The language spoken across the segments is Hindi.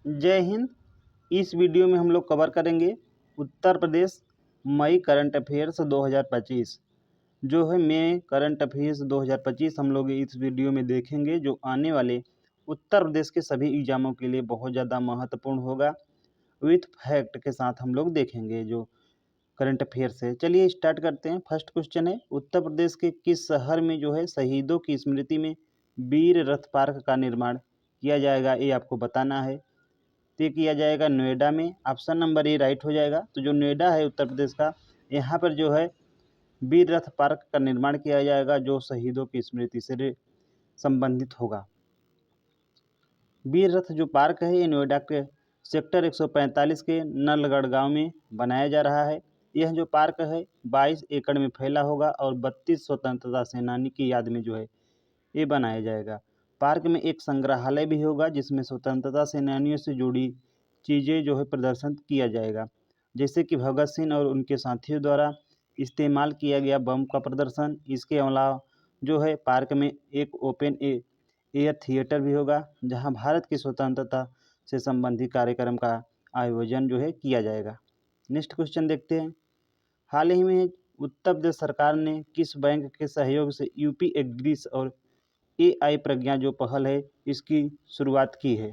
जय हिंद। इस वीडियो में हम लोग कवर करेंगे उत्तर प्रदेश मई करंट अफेयर्स 2025। जो है मई करंट अफेयर्स 2025 हम लोग इस वीडियो में देखेंगे, जो आने वाले उत्तर प्रदेश के सभी एग्जामों के लिए बहुत ज़्यादा महत्वपूर्ण होगा। विथ फैक्ट के साथ हम लोग देखेंगे जो करंट अफेयर्स है। चलिए स्टार्ट करते हैं। फर्स्ट क्वेश्चन है, उत्तर प्रदेश के किस शहर में जो है शहीदों की स्मृति में वीर रथ पार्क का निर्माण किया जाएगा, ये आपको बताना है। तो ये किया जाएगा नोएडा में। ऑप्शन नंबर ए राइट हो जाएगा। तो जो नोएडा है उत्तर प्रदेश का, यहाँ पर जो है वीर रथ पार्क का निर्माण किया जाएगा, जो शहीदों की स्मृति से संबंधित होगा। वीर रथ जो पार्क है ये नोएडा के सेक्टर 145 के नलगढ़ गांव में बनाया जा रहा है। यह जो पार्क है 22 एकड़ में फैला होगा और 32 स्वतंत्रता सेनानी की याद में जो है ये बनाया जाएगा। पार्क में एक संग्रहालय भी होगा, जिसमें स्वतंत्रता सेनानियों से जुड़ी चीज़ें जो है प्रदर्शन किया जाएगा, जैसे कि भगत सिंह और उनके साथियों द्वारा इस्तेमाल किया गया बम का प्रदर्शन। इसके अलावा जो है पार्क में एक ओपन एयर थिएटर भी होगा, जहां भारत की स्वतंत्रता से संबंधित कार्यक्रम का आयोजन जो है किया जाएगा। नेक्स्ट क्वेश्चन देखते हैं। हाल ही में उत्तर प्रदेश सरकार ने किस बैंक के सहयोग से यूपी एग्रीस और AI प्रज्ञा जो पहल है इसकी शुरुआत की है?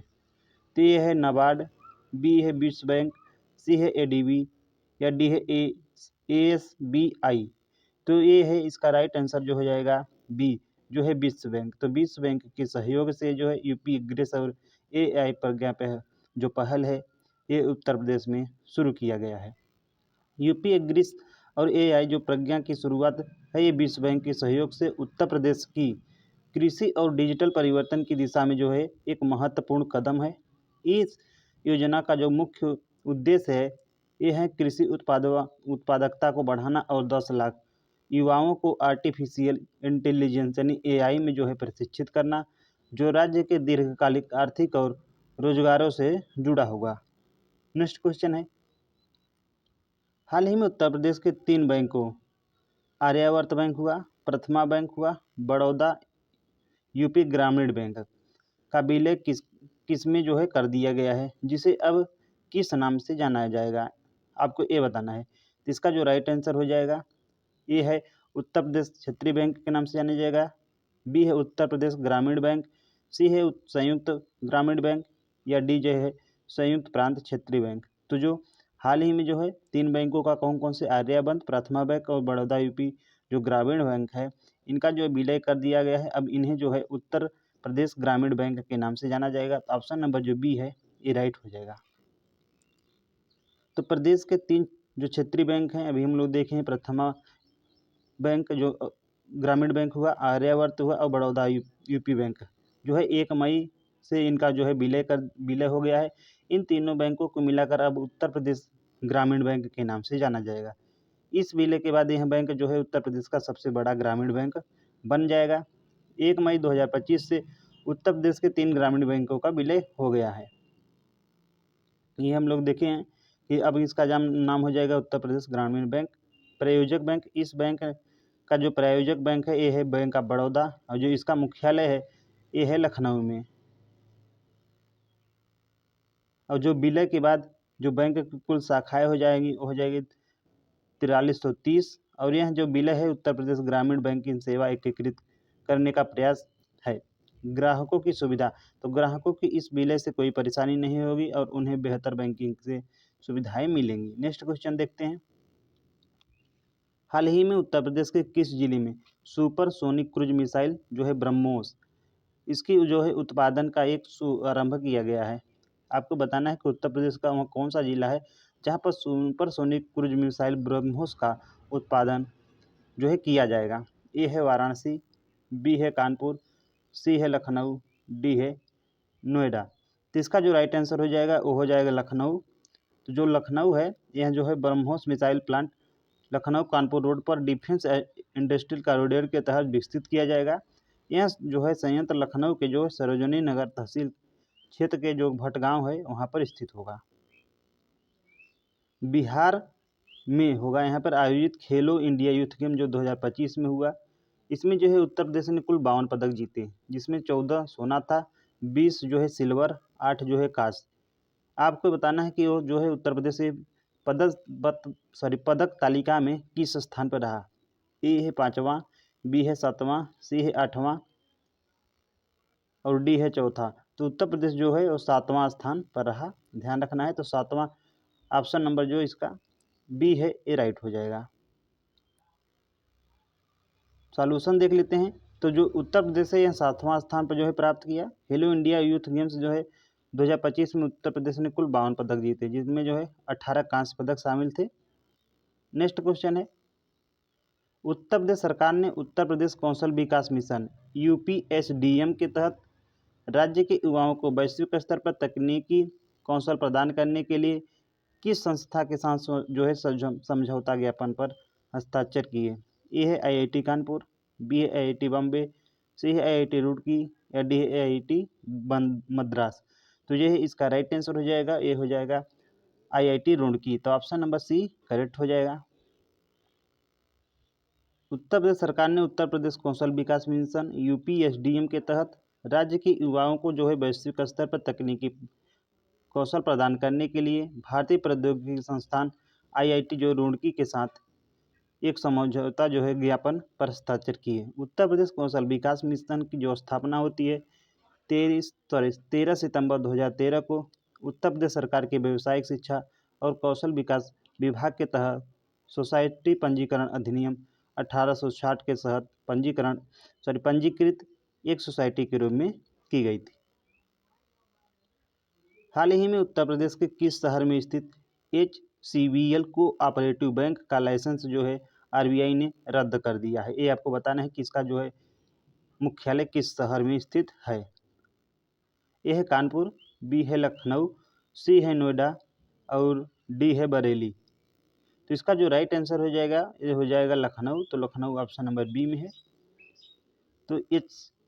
तो ये है नाबार्ड, बी है विश्व बैंक, सी है ADB या डी है ASBI। तो ये है इसका राइट आंसर जो हो जाएगा बी, जो है विश्व बैंक। तो विश्व बैंक के सहयोग से जो है यूपी एग्रीस और AI प्रज्ञा जो पहल है ये उत्तर प्रदेश में शुरू किया गया है। यूपी एग्रीस और AI जो प्रज्ञा की शुरुआत है ये विश्व बैंक के सहयोग से उत्तर प्रदेश की कृषि और डिजिटल परिवर्तन की दिशा में जो है एक महत्वपूर्ण कदम है। इस योजना का जो मुख्य उद्देश्य है ये है कृषि उत्पादकता को बढ़ाना और 10 लाख युवाओं को आर्टिफिशियल इंटेलिजेंस यानी AI में जो है प्रशिक्षित करना, जो राज्य के दीर्घकालिक आर्थिक और रोजगारों से जुड़ा होगा। नेक्स्ट क्वेश्चन है, हाल ही में उत्तर प्रदेश के 3 बैंकों आर्यावर्त बैंक हुआ, प्रथमा बैंक हुआ, बड़ौदा यूपी ग्रामीण बैंक का विलय किस में जो है कर दिया गया है, जिसे अब किस नाम से जाना जाएगा, आपको ये बताना है। तो इसका जो राइट आंसर हो जाएगा ये है उत्तर प्रदेश क्षेत्रीय बैंक के नाम से जाना जाएगा, बी है उत्तर प्रदेश ग्रामीण बैंक, सी है संयुक्त ग्रामीण बैंक या डी जो है संयुक्त प्रांत क्षेत्रीय बैंक। तो जो हाल ही में जो है 3 बैंकों का कौन कौन से, आर्यावर्त, प्रथमा बैंक और बड़ौदा यूपी जो ग्रामीण बैंक है, इनका जो विलय कर दिया गया है। अब इन्हें जो है उत्तर प्रदेश ग्रामीण बैंक के नाम से जाना जाएगा। तो ऑप्शन नंबर जो बी है ये राइट हो जाएगा। तो प्रदेश के 3 जो क्षेत्रीय बैंक हैं अभी हम लोग देखें, प्रथमा बैंक जो ग्रामीण बैंक हुआ, आर्यावर्त हुआ और बड़ौदा यूपी बैंक जो है 1 मई से इनका जो है विलय हो गया है। इन तीनों बैंकों को मिलाकर अब उत्तर प्रदेश ग्रामीण बैंक के नाम से जाना जाएगा। इस विलय के बाद यह बैंक जो है उत्तर प्रदेश का सबसे बड़ा ग्रामीण बैंक बन जाएगा। 1 मई 2025 से उत्तर प्रदेश के 3 ग्रामीण बैंकों का विलय हो गया है। ये हम लोग देखे हैं कि अब इसका नाम हो जाएगा उत्तर प्रदेश ग्रामीण बैंक। प्रायोजक बैंक, इस बैंक का जो प्रायोजक बैंक है ये है बैंक ऑफ बड़ौदा और जो इसका मुख्यालय है ये है लखनऊ में। और जो विलय के बाद जो बैंक की कुल शाखाएं हो जाएगी वो हो जाएगी 4330। और यह जो विलय है उत्तर प्रदेश ग्रामीण बैंकिंग सेवा एकीकृत करने का प्रयास है। ग्राहकों की सुविधा, तो ग्राहकों की इस विलय से कोई परेशानी नहीं होगी और उन्हें बेहतर बैंकिंग से सुविधाएं मिलेंगी। नेक्स्ट क्वेश्चन देखते हैं, हाल ही में उत्तर प्रदेश के किस जिले में सुपरसोनिक क्रूज मिसाइल जो है ब्रह्मोस, इसकी जो है उत्पादन का एक शुभारंभ किया गया है। आपको बताना है कि उत्तर प्रदेश का वहाँ कौन सा जिला है जहाँ पर सुपरसोनिक क्रूज मिसाइल ब्रह्मोस का उत्पादन जो है किया जाएगा। ए है वाराणसी, बी है कानपुर, सी है लखनऊ, डी है नोएडा। तो इसका जो राइट आंसर हो जाएगा वो हो जाएगा लखनऊ। तो जो लखनऊ है यह जो है BrahMos missile plant Lucknow Kanpur road पर डिफेंस इंडस्ट्रियल कॉरिडोर के तहत विकसित किया जाएगा। यह जो है संयंत्र लखनऊ के जो सरोजनी नगर तहसील क्षेत्र के जो भटगांव है वहाँ पर स्थित होगा। बिहार में होगा यहाँ पर आयोजित खेलो इंडिया यूथ गेम जो 2025 में हुआ। इसमें जो है उत्तर प्रदेश ने कुल 52 पदक जीते, जिसमें 14 सोना था, 20 जो है सिल्वर, 8 जो है कांस्य। आपको बताना है कि वो जो है उत्तर प्रदेश से पदक तालिका में किस स्थान पर रहा। ए है 5वां, बी है 7वां, सी है 8वां और डी है चौथा। तो उत्तर प्रदेश जो है वो 7वां स्थान पर रहा, ध्यान रखना है। तो 7वां ऑप्शन नंबर जो इसका बी है ये राइट हो जाएगा। सॉल्यूशन देख लेते हैं। तो जो उत्तर प्रदेश है यह 7वां स्थान पर जो है प्राप्त किया। खेलो इंडिया यूथ गेम्स जो है 2025 में उत्तर प्रदेश ने कुल 52 पदक जीते, जिसमें जो है 18 कांस्य पदक शामिल थे। नेक्स्ट क्वेश्चन है, उत्तर प्रदेश सरकार ने उत्तर प्रदेश कौशल विकास मिशन UPSDM के तहत राज्य के युवाओं को वैश्विक स्तर पर तकनीकी कौशल प्रदान करने के लिए किस संस्था के साथ जो है समझौता ज्ञापन पर हस्ताक्षर किए। ए है IIT कानपुर, बी है IIT बॉम्बे, सी है IIT रुड़की या डी है IIT मद्रास। तो ये है इसका राइट आंसर हो जाएगा, ये हो जाएगा IIT रुड़की। तो ऑप्शन नंबर सी करेक्ट हो जाएगा। उत्तर प्रदेश सरकार ने उत्तर प्रदेश कौशल विकास मिशन UPSDM के तहत राज्य के युवाओं को जो है वैश्विक स्तर पर तकनीकी कौशल प्रदान करने के लिए भारतीय प्रौद्योगिकी संस्थान IIT जो रुड़की के साथ एक समझौता जो है ज्ञापन पर हस्ताक्षर किए। उत्तर प्रदेश कौशल विकास मिशन की जो स्थापना होती है 13 सितंबर 2013 को उत्तर प्रदेश सरकार के व्यावसायिक शिक्षा और कौशल विकास विभाग के तहत सोसाइटी पंजीकरण अधिनियम 1860 के तहत पंजीकृत एक सोसाइटी के रूप में की गई थी। हाल ही में उत्तर प्रदेश के किस शहर में स्थित HCBL कोऑपरेटिव बैंक का लाइसेंस जो है RBI ने रद्द कर दिया है। ये आपको बताना है कि इसका जो है मुख्यालय किस शहर में स्थित है। ए है कानपुर, बी है लखनऊ, सी है नोएडा और डी है बरेली। तो इसका जो राइट आंसर हो जाएगा ये हो जाएगा लखनऊ। तो लखनऊ ऑप्शन नंबर बी में है। तो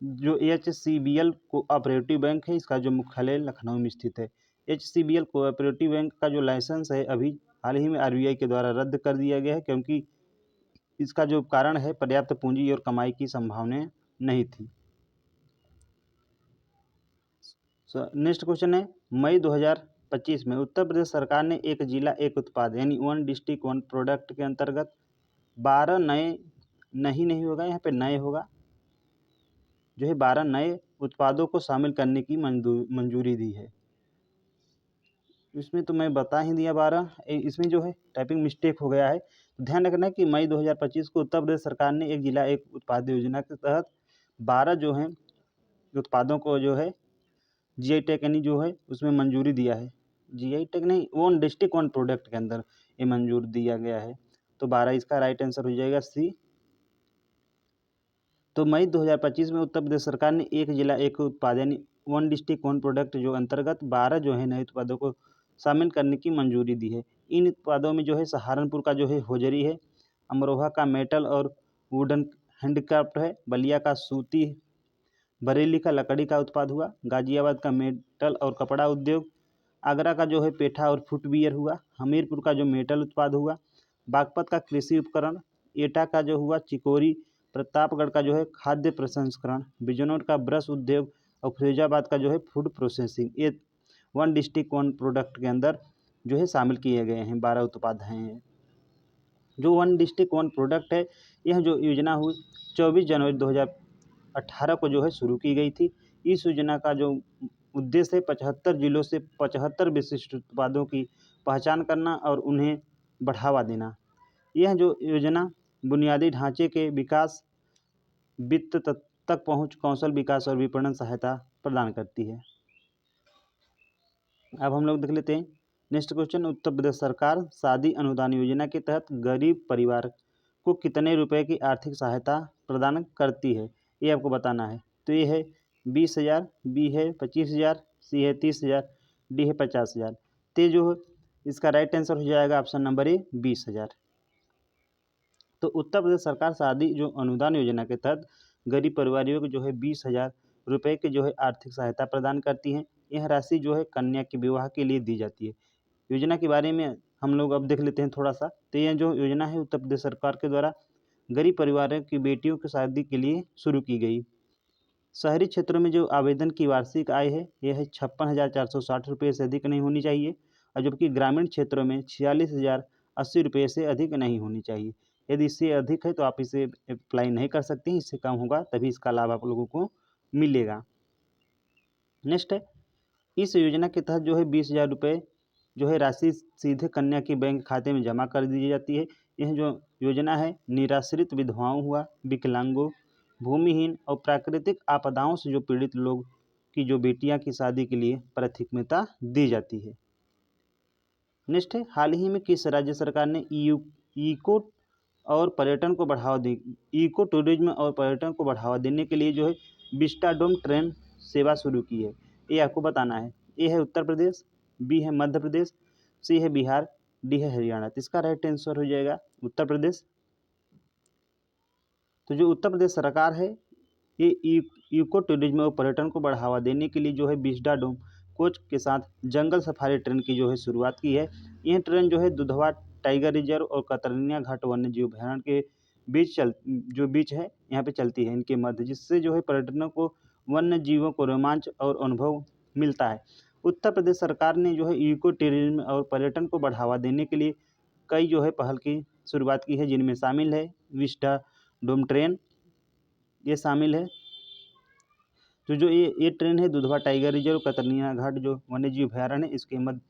जो HCBL कोऑपरेटिव बैंक है इसका जो मुख्यालय लखनऊ में स्थित है। HCBL कोऑपरेटिव बैंक का जो लाइसेंस है अभी हाल ही में RBI के द्वारा रद्द कर दिया गया है, क्योंकि इसका जो कारण है पर्याप्त पूंजी और कमाई की संभावना नहीं थी। नेक्स्ट क्वेश्चन है, मई 2025 में उत्तर प्रदेश सरकार ने एक जिला एक उत्पाद यानी 1 डिस्ट्रिक्ट 1 प्रोडक्ट के अंतर्गत 12 नए नहीं होगा, यहाँ पे नए होगा, जो है 12 नए उत्पादों को शामिल करने की मंजूरी दी है। इसमें तो मैं बता ही दिया 12, इसमें जो है टाइपिंग मिस्टेक हो गया है। तो ध्यान रखना है कि मई 2025 को उत्तर प्रदेश सरकार ने एक जिला एक उत्पाद योजना के तहत 12 जो है उत्पादों को जो है GI टैग यानी जो है उसमें मंजूरी दिया है। GI टैग नहीं, 1 डिस्ट्रिक्ट 1 प्रोडक्ट के अंदर ये मंजूर दिया गया है। तो 12 इसका राइट आंसर हो जाएगा सी। तो मई 2025 में उत्तर प्रदेश सरकार ने एक जिला एक उत्पाद यानी 1 डिस्ट्रिक्ट 1 प्रोडक्ट जो अंतर्गत 12 जो है नए उत्पादों को शामिल करने की मंजूरी दी है। इन उत्पादों में जो है सहारनपुर का जो है होजरी है, अमरोहा का मेटल और वुडन हैंडक्राफ्ट है, बलिया का सूती, बरेली का लकड़ी का उत्पाद हुआ, गाजियाबाद का मेटल और कपड़ा उद्योग, आगरा का जो है पेठा और फुटवियर हुआ, हमीरपुर का जो मेटल उत्पाद हुआ, बागपत का कृषि उपकरण, एटा का जो हुआ चिकोरी, प्रतापगढ़ का जो है खाद्य प्रसंस्करण, बिजनौर का ब्रश उद्योग और फिरोजाबाद का जो है फूड प्रोसेसिंग। ये 1 डिस्ट्रिक्ट 1 प्रोडक्ट के अंदर जो है शामिल किए गए हैं, 12 उत्पाद हैं। जो 1 डिस्ट्रिक्ट 1 प्रोडक्ट है यह जो योजना हुई 24 जनवरी 2018 को जो है शुरू की गई थी। इस योजना का जो उद्देश्य है 75 जिलों से 75 विशिष्ट उत्पादों की पहचान करना और उन्हें बढ़ावा देना। यह जो योजना बुनियादी ढांचे के विकास, वित्त तक पहुंच, कौशल विकास और विपणन सहायता प्रदान करती है। अब हम लोग देख लेते हैं नेक्स्ट क्वेश्चन, उत्तर प्रदेश सरकार शादी अनुदान योजना के तहत गरीब परिवार को कितने रुपए की आर्थिक सहायता प्रदान करती है, ये आपको बताना है। तो ये है 20,000, बी है 25,000, सी है 30,000, डी है 50,000। तो जो इसका राइट आंसर हो जाएगा ऑप्शन नंबर ए 20,000। तो उत्तर प्रदेश सरकार शादी जो अनुदान योजना के तहत गरीब परिवारों को जो है 20,000 रुपये की जो है आर्थिक सहायता प्रदान करती है। यह राशि जो है कन्या के विवाह के लिए दी जाती है। योजना के बारे में हम लोग अब देख लेते हैं थोड़ा सा। तो यह जो योजना है उत्तर प्रदेश सरकार के द्वारा गरीब परिवारों की बेटियों की शादी के लिए शुरू की गई। शहरी क्षेत्रों में जो आवेदन की वार्षिक आय है यह है 56,460 रुपये से अधिक नहीं होनी चाहिए, और जबकि ग्रामीण क्षेत्रों में 46,080 रुपये से अधिक नहीं होनी चाहिए। यदि इससे अधिक है तो आप इसे अप्लाई नहीं कर सकते हैं, इससे कम होगा तभी इसका लाभ आप लोगों को मिलेगा। नेक्स्ट है, इस योजना के तहत जो है 20,000 रुपये जो है राशि सीधे कन्या के बैंक खाते में जमा कर दी जाती है। यह जो योजना है निराश्रित विधवाओं हुआ, विकलांगों, भूमिहीन और प्राकृतिक आपदाओं से जो पीड़ित लोग की जो बेटियां की शादी के लिए प्राथमिकता दी जाती है। नेक्स्ट है, हाल ही में किस राज्य सरकार ने इको और पर्यटन को बढ़ावा दे इको टूरिज्म और पर्यटन को बढ़ावा देने के लिए जो है विस्टाडोम ट्रेन सेवा शुरू की है? ये आपको बताना है। ए है उत्तर प्रदेश, बी है मध्य प्रदेश, सी है बिहार, डी है हरियाणा। तो इसका राइट आंसर हो जाएगा उत्तर प्रदेश। तो जो उत्तर प्रदेश सरकार है ये इको टूरिज्म और पर्यटन को बढ़ावा देने के लिए जो है विस्टाडोम कोच के साथ जंगल सफारी ट्रेन की जो है शुरुआत की है। यह ट्रेन जो है दुधवा टाइगर रिजर्व और कतरनिया घाट वन्य जीव अभयारण्य के बीच है यहाँ पे चलती है इनके मध्य, जिससे जो है पर्यटकों को वन्य जीवों को रोमांच और अनुभव मिलता है। उत्तर प्रदेश सरकार ने जो है इको टूरिज्म और पर्यटन को बढ़ावा देने के लिए कई जो है पहल की शुरुआत की है, जिनमें शामिल है विस्टाडोम ट्रेन, ये शामिल है। तो जो ये ट्रेन है दुधवा टाइगर रिजर्व कतरनिया घाट जो वन्यजीव अभयारण्य है इसके मध्य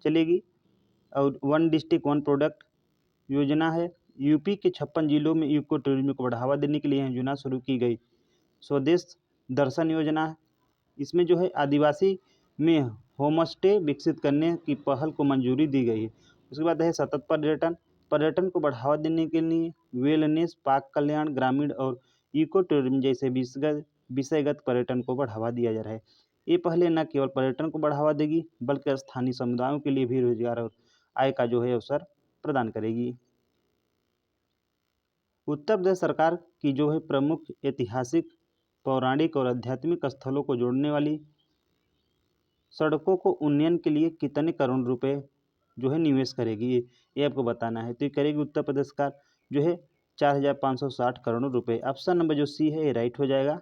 चलेगी। और वन डिस्ट्रिक्ट वन प्रोडक्ट योजना है। यूपी के 56 जिलों में इको टूरिज्म को बढ़ावा देने के लिए यह योजना शुरू की गई। स्वदेश दर्शन योजना है, इसमें जो है आदिवासी में होमस्टे विकसित करने की पहल को मंजूरी दी गई है। उसके बाद है सतत पर्यटन, पर्यटन को बढ़ावा देने के लिए वेलनेस, पाक कल्याण, ग्रामीण और इको टूरिज्म जैसे विषयगत पर्यटन को बढ़ावा दिया जा रहा है। ये पहले न केवल पर्यटन को बढ़ावा देगी बल्कि स्थानीय समुदायों के लिए भी रोजगार और आय का जो है अवसर प्रदान करेगी। उत्तर प्रदेश सरकार की जो है प्रमुख ऐतिहासिक, पौराणिक और आध्यात्मिक स्थलों को जोड़ने वाली सड़कों को उन्नयन के लिए कितने करोड़ रुपए जो है निवेश करेगी, ये आपको बताना है। तो ये करेगी उत्तर प्रदेश सरकार जो है 4,560 करोड़ रुपए। ऑप्शन नंबर जो सी है ये राइट हो जाएगा।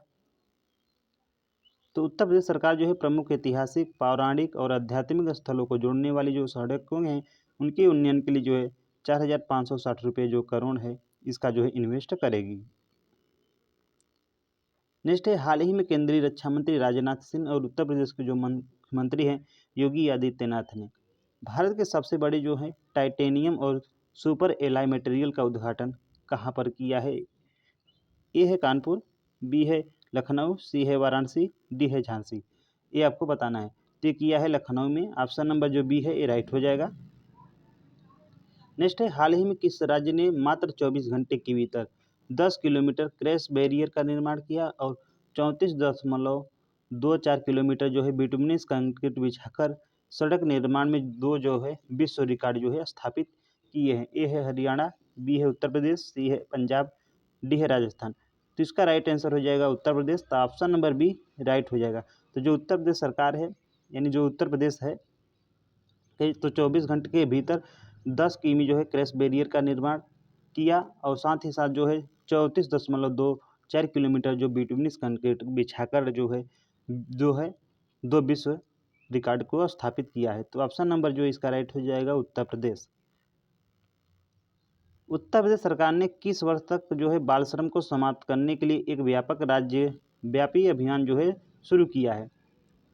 तो उत्तर प्रदेश सरकार जो है प्रमुख ऐतिहासिक, पौराणिक और आध्यात्मिक स्थलों को जोड़ने वाली जो सड़कों हैं उनके उन्नयन के लिए जो है 4,560 रुपये जो करोड़ है इसका जो है इन्वेस्ट करेगी। नेक्स्ट है, हाल ही में केंद्रीय रक्षा मंत्री राजनाथ सिंह और उत्तर प्रदेश के जो मुख्यमंत्री हैं योगी आदित्यनाथ ने भारत के सबसे बड़े जो है टाइटेनियम और सुपर एलॉय मटेरियल का उद्घाटन कहाँ पर किया है? ए है कानपुर, बी है लखनऊ, सी है वाराणसी, डी है झांसी। ये आपको बताना है। तो ये किया है लखनऊ में। ऑप्शन नंबर जो बी है ये राइट हो जाएगा। नेक्स्ट है, हाल ही में किस राज्य ने मात्र 24 घंटे के भीतर 10 किलोमीटर क्रैश बैरियर का निर्माण किया और 34.24 किलोमीटर जो है बिटुमिनस कंक्रीट बिछाकर सड़क निर्माण में दो जो है विश्व रिकॉर्ड जो है स्थापित किए हैं? ए है हरियाणा, बी है उत्तर प्रदेश, सी है पंजाब, डी है राजस्थान। तो इसका राइट आंसर हो जाएगा उत्तर प्रदेश। तो ऑप्शन नंबर बी राइट हो जाएगा। तो जो उत्तर प्रदेश सरकार है यानी जो उत्तर प्रदेश है तो 24 घंटे के भीतर 10 किमी जो है क्रैश बैरियर का निर्माण किया और साथ ही साथ जो है 34.24 किलोमीटर जो बिटुमिनस कंक्रीट बिछाकर जो है दो विश्व रिकॉर्ड को स्थापित किया है। तो ऑप्शन नंबर जो इसका राइट हो जाएगा उत्तर प्रदेश। उत्तर प्रदेश सरकार ने किस वर्ष तक जो है बाल श्रम को समाप्त करने के लिए एक व्यापक राज्य व्यापी अभियान जो है शुरू किया है?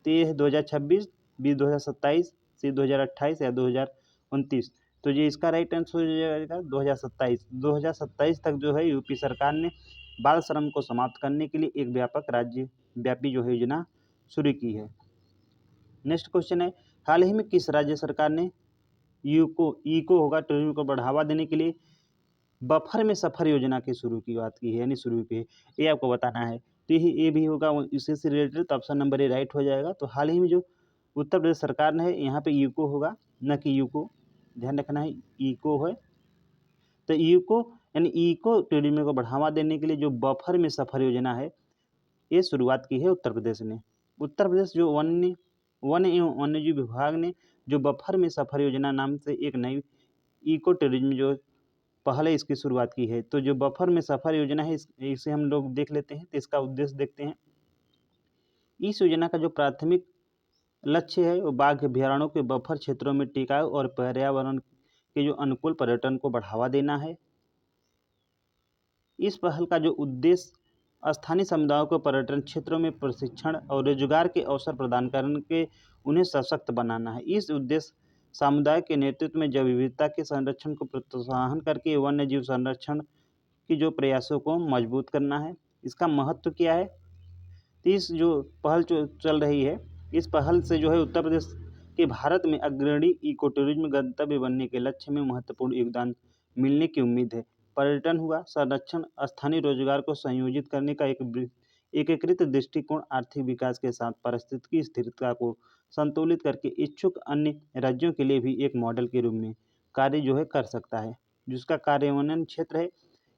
तो ये है 2026, बी 2027, सी 2028 या 2029। तो ये इसका राइट आंसर हो जाएगा 2027। 2027 तक जो है यूपी सरकार ने बाल श्रम को समाप्त करने के लिए एक व्यापक राज्य व्यापी जो है योजना शुरू की है। नेक्स्ट क्वेश्चन है, हाल ही में किस राज्य सरकार ने इको होगा टूरिज्म को बढ़ावा देने के लिए बफर में सफर योजना की शुरू की बात की है यानी शुरू की है? ये आपको बताना है। तो ये भी होगा इसी से रिलेटेड। तो ऑप्शन नंबर ए राइट हो जाएगा। तो हाल ही में जो उत्तर प्रदेश सरकार ने है यहाँ पे यूको होगा न कि यूको, ध्यान रखना है इको है। तो यूको यानी इको टूरिज्म को बढ़ावा देने के लिए जो बफर में सफर योजना है ये शुरुआत की है उत्तर प्रदेश ने। उत्तर प्रदेश जो वन एवं वन्यजीव विभाग ने जो बफर में सफर योजना नाम से एक नई इको टूरिज्म जो पहले इसकी शुरुआत की है। तो जो बफर में सफर योजना है इसे हम लोग देख लेते हैं। तो इसका उद्देश्य देखते हैं। इस योजना का जो प्राथमिक लक्ष्य है वो बाघ अभयारण्यों के बफर क्षेत्रों में टिकाऊ और पर्यावरण के जो अनुकूल पर्यटन को बढ़ावा देना है। इस पहल का जो उद्देश्य स्थानीय समुदायों को पर्यटन क्षेत्रों में प्रशिक्षण और रोजगार के अवसर प्रदान करके उन्हें सशक्त बनाना है। इस उद्देश्य समुदाय के नेतृत्व में जैव विविधता के संरक्षण को प्रोत्साहन करके वन्य जीव संरक्षण की जो प्रयासों को मजबूत करना है। इसका महत्व क्या है? तो इस जो पहल जो चल रही है, इस पहल से जो है उत्तर प्रदेश के भारत में अग्रणी इको टूरिज्म गंतव्य बनने के लक्ष्य में महत्वपूर्ण योगदान मिलने की उम्मीद है। पर्यटन हुआ, संरक्षण, स्थानीय रोजगार को संयोजित करने का एक एकीकृत दृष्टिकोण आर्थिक विकास के साथ पारिस्थितिकी स्थिरता को संतुलित करके इच्छुक अन्य राज्यों के लिए भी एक मॉडल के रूप में कार्य जो है कर सकता है। जिसका कार्यान्वयन क्षेत्र है,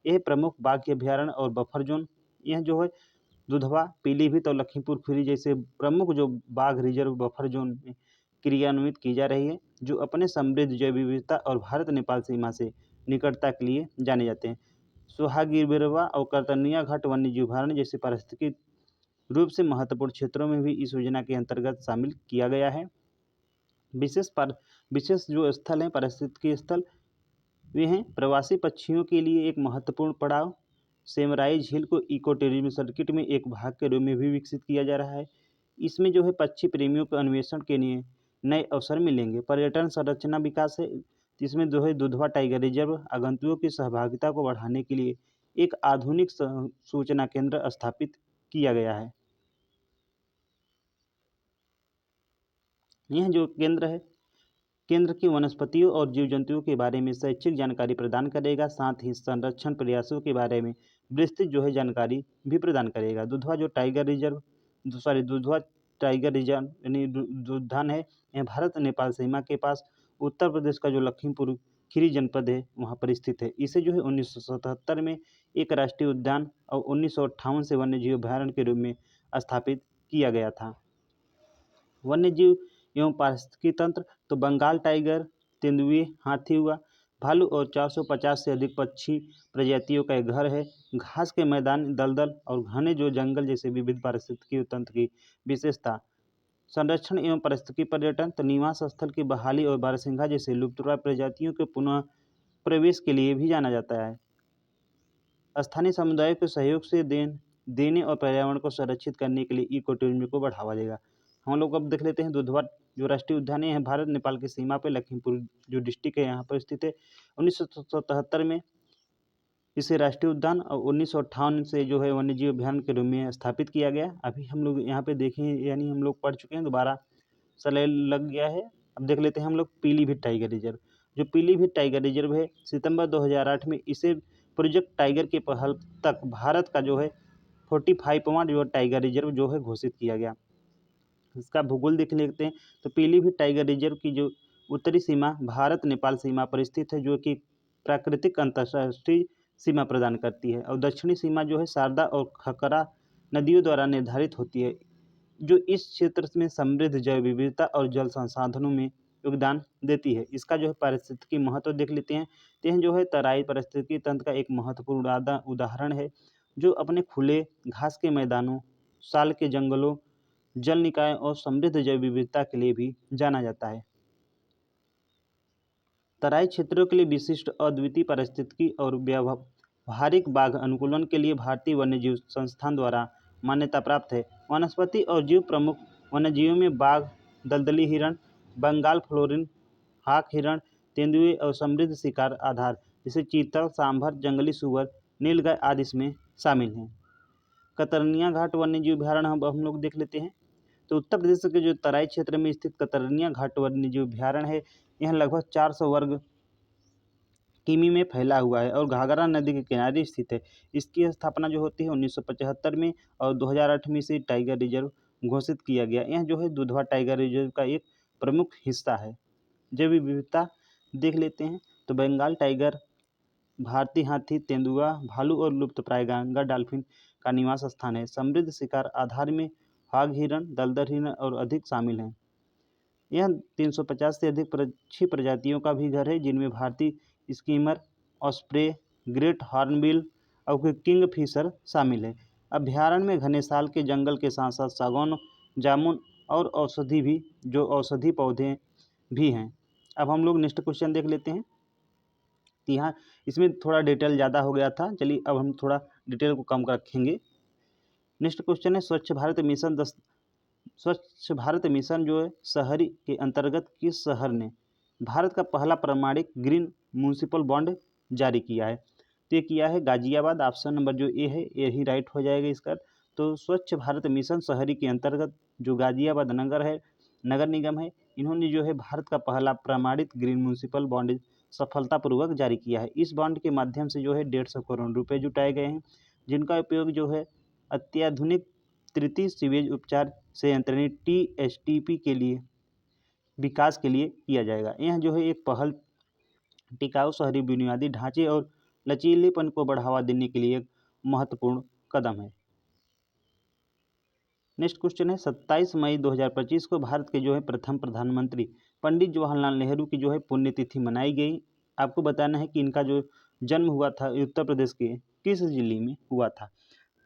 यह प्रमुख बाघ अभयारण्य और बफर जोन, यह जो है दुधवा, पीलीभीत और लखीमपुर खीरी जैसे प्रमुख जो बाघ रिजर्व बफर जोन में क्रियान्वित की जा रही है, जो अपने समृद्ध जैव विविधता और भारत नेपाल सीमा से निकटता के लिए जाने जाते हैं। सोहागिरबेरवा और करतनिया घाट वन्यजीव अभयारण्य जैसे पारिस्थितिक रूप से महत्वपूर्ण क्षेत्रों में भी इस योजना के अंतर्गत शामिल किया गया है। विशेष जो स्थल हैं पारिस्थितिकी स्थल, वे हैं प्रवासी पक्षियों के लिए एक महत्वपूर्ण पड़ाव। सेमराई झील को इको टूरिज्म सर्किट में एक भाग के रूप में भी विकसित किया जा रहा है। इसमें जो है पक्षी प्रेमियों को अन्वेषण के लिए नए अवसर मिलेंगे। पर्यटन संरचना विकास है, इसमें जो है दुधवा टाइगर रिजर्व आगंतुकों की सहभागिता को बढ़ाने के लिए एक आधुनिक सूचना केंद्र स्थापित किया गया है। यह जो केंद्र है, केंद्र की वनस्पतियों और जीव जंतुओं के बारे में शैक्षिक जानकारी प्रदान करेगा, साथ ही संरक्षण प्रयासों के बारे में विस्तृत जो है जानकारी भी प्रदान करेगा। दुधवा टाइगर रिजर्व यानी उद्यान है, यह भारत नेपाल सीमा के पास उत्तर प्रदेश का जो लखीमपुर खीरी जनपद है वहाँ पर स्थित है। इसे जो है 1977 में एक राष्ट्रीय उद्यान और 1958 से वन्यजीव अभयारण्य के रूप में स्थापित किया गया था। वन्यजीव एवं पारिस्थितिकी तंत्र, तो बंगाल टाइगर, तेंदुए, हाथी हुआ, भालू और 450 से अधिक पक्षी प्रजातियों का एक घर है। घास के मैदान, दलदल और घने जो जंगल जैसे विविध पारिस्थितिकी तंत्र की विशेषता। संरक्षण एवं पारिस्थितिकी पर्यटन, तो निवास स्थल की बहाली और बारहसिंघा जैसे लुप्तप्राय प्रजातियों के पुनः प्रवेश के लिए भी जाना जाता है। स्थानीय समुदायों के सहयोग से देने और पर्यावरण को संरक्षित करने के लिए इको टूरिज्म को बढ़ावा देगा। हम लोग अब देख लेते हैं दुधवा जो राष्ट्रीय उद्यान है, भारत नेपाल की सीमा पर लखीमपुर जो डिस्ट्रिक्ट है यहाँ पर स्थित है। 1977 में इसे राष्ट्रीय उद्यान और 1958 से जो है वन्यजीव अभयारण्य के रूप में स्थापित किया गया। अभी हम लोग यहाँ पे देखें, यानी हम लोग पढ़ चुके हैं, दोबारा सलाह लग गया है। अब देख लेते हैं हम लोग पीलीभीत टाइगर रिजर्व। जो पीलीभीत टाइगर रिजर्व है, सितंबर 2008 में इसे प्रोजेक्ट टाइगर के पहल तक भारत का जो है 45वां जो टाइगर रिजर्व जो है घोषित किया गया। इसका भूगोल देख लेते हैं, तो पीलीभीत टाइगर रिजर्व की जो उत्तरी सीमा भारत नेपाल सीमा पर स्थित है, जो कि प्राकृतिक अंतर्राष्ट्रीय सीमा प्रदान करती है, और दक्षिणी सीमा जो है शारदा और खकरा नदियों द्वारा निर्धारित होती है, जो इस क्षेत्र में समृद्ध जैव विविधता और जल संसाधनों में योगदान देती है। इसका जो है पारिस्थितिकी महत्व देख लेते हैं, तो यह जो है तराई पारिस्थितिकी तंत्र का एक महत्वपूर्ण उदाहरण है, जो अपने खुले घास के मैदानों, साल के जंगलों, जल निकाय और समृद्ध जैव विविधता के लिए भी जाना जाता है। तराई क्षेत्रों के लिए विशिष्ट अद्वितीय पारिस्थितिकी और व्यावहारिक बाघ अनुकूलन के लिए भारतीय वन्यजीव संस्थान द्वारा मान्यता प्राप्त है। वनस्पति और जीव प्रमुख वन्यजीवों में बाघ, दलदली हिरण, बंगाल फ्लोरिन, हाक हिरण, तेंदुए और समृद्ध शिकार आधार जैसे चीतल, सांभर, जंगली सुअर, नीलगाय आदि इसमें शामिल हैं। कतरनिया घाट वन्यजीव अभयारण्य हम लोग देख लेते हैं। तो उत्तर प्रदेश के जो तराई क्षेत्र में स्थित कतरनिया घाट वन्यजीव अभयारण्य है, यह लगभग 400 वर्ग किमी में फैला हुआ है और घाघरा नदी के किनारे स्थित है। इसकी स्थापना जो होती है 1975 में, और 2008 में इसे टाइगर रिजर्व घोषित किया गया। यह जो है दुधवा टाइगर रिजर्व का एक प्रमुख हिस्सा है। जैव विविधता देख लेते हैं, तो बंगाल टाइगर, भारतीय हाथी, तेंदुआ, भालू और लुप्तप्राय गंगा डॉल्फिन का निवास स्थान है। समृद्ध शिकार आधार में बाघ हिरण, दलदल हिरण और अधिक शामिल हैं। यह 350 से अधिक पक्षी प्रजातियों का भी घर है, जिनमें भारतीय स्कीमर, ऑस्प्रे, ग्रेट हॉर्नबिल और किंग फिशर शामिल है। अभ्यारण्य में घने साल के जंगल के साथ साथ सागौन, जामुन और औषधि पौधे भी हैं। अब हम लोग नेक्स्ट क्वेश्चन देख लेते हैं। तो यहाँ इसमें थोड़ा डिटेल ज़्यादा हो गया था, चलिए अब हम थोड़ा डिटेल को कम रखेंगे। नेक्स्ट क्वेश्चन है स्वच्छ भारत मिशन जो है शहरी के अंतर्गत किस शहर ने भारत का पहला प्रमाणिक ग्रीन म्यूनिसिपल बॉन्ड जारी किया है? तो ये किया है गाजियाबाद। ऑप्शन नंबर जो ए है ये ही राइट हो जाएगा इसका। तो स्वच्छ भारत मिशन शहरी के अंतर्गत जो गाजियाबाद नगर निगम है, इन्होंने जो है भारत का पहला प्रमाणित ग्रीन म्यूनिसिपल बॉन्ड सफलतापूर्वक जारी किया है। इस बॉन्ड के माध्यम से जो है 150 करोड़ रुपए जुटाए गए हैं, जिनका उपयोग जो है अत्याधुनिक तृतीय सीवेज उपचार संयंत्र TSTP के लिए विकास के लिए किया जाएगा। यह जो है एक पहल टिकाऊ शहरी बुनियादी ढांचे और लचीलेपन को बढ़ावा देने के लिए एक महत्वपूर्ण कदम है। नेक्स्ट क्वेश्चन है 27 मई 2025 को भारत के जो है प्रथम प्रधानमंत्री पंडित जवाहरलाल नेहरू की जो है पुण्यतिथि मनाई गई। आपको बताना है कि इनका जो जन्म हुआ था उत्तर प्रदेश के किस जिले में हुआ था?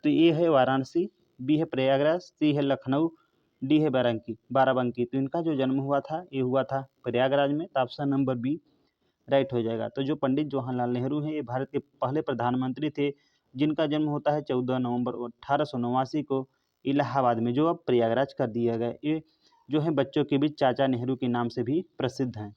तो ए है वाराणसी, बी है प्रयागराज, सी है लखनऊ, डी है बाराबंकी। तो इनका जो जन्म हुआ था ये हुआ था प्रयागराज में। तो ऑप्शन नंबर बी राइट हो जाएगा। तो जो पंडित जवाहरलाल नेहरू हैं ये भारत के पहले प्रधानमंत्री थे, जिनका जन्म होता है 14 नवंबर 1889 को इलाहाबाद में, जो अब प्रयागराज कर दिया गया। ये जो है बच्चों के बीच चाचा नेहरू के नाम से भी प्रसिद्ध हैं।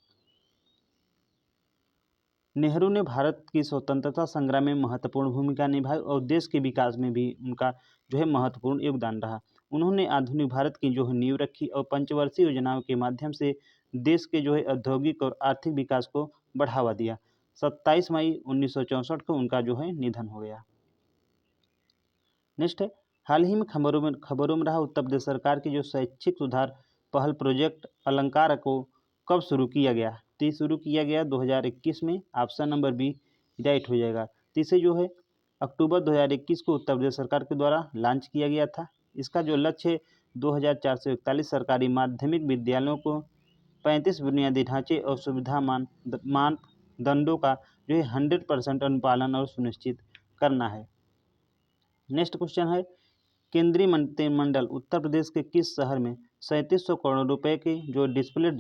नेहरू ने भारत की स्वतंत्रता संग्राम में महत्वपूर्ण भूमिका निभाई और देश के विकास में भी उनका जो है महत्वपूर्ण योगदान रहा। उन्होंने आधुनिक भारत की जो है नींव रखी और पंचवर्षीय योजनाओं के माध्यम से देश के जो है औद्योगिक और आर्थिक विकास को बढ़ावा दिया। 27 मई 1964 को उनका जो है निधन हो गया। नेक्स्ट है हाल ही में खबरों में रहा उत्तर प्रदेश सरकार की जो शैक्षिक सुधार पहल प्रोजेक्ट अलंकार को कब शुरू किया गया? तो शुरू किया गया 2021 में। ऑप्शन नंबर बी राइट हो जाएगा। तो इसे जो है अक्टूबर 2021 को उत्तर प्रदेश सरकार के द्वारा लॉन्च किया गया था। इसका जो लक्ष्य है 2441 सरकारी माध्यमिक विद्यालयों को 35 बुनियादी ढांचे और सुविधा मानदंडों का जो है 100% अनुपालन और सुनिश्चित करना है। नेक्स्ट क्वेश्चन है केंद्रीय मंत्रिमंडल उत्तर प्रदेश के किस शहर में 3700 करोड़ रुपए के जो डिस्प्ले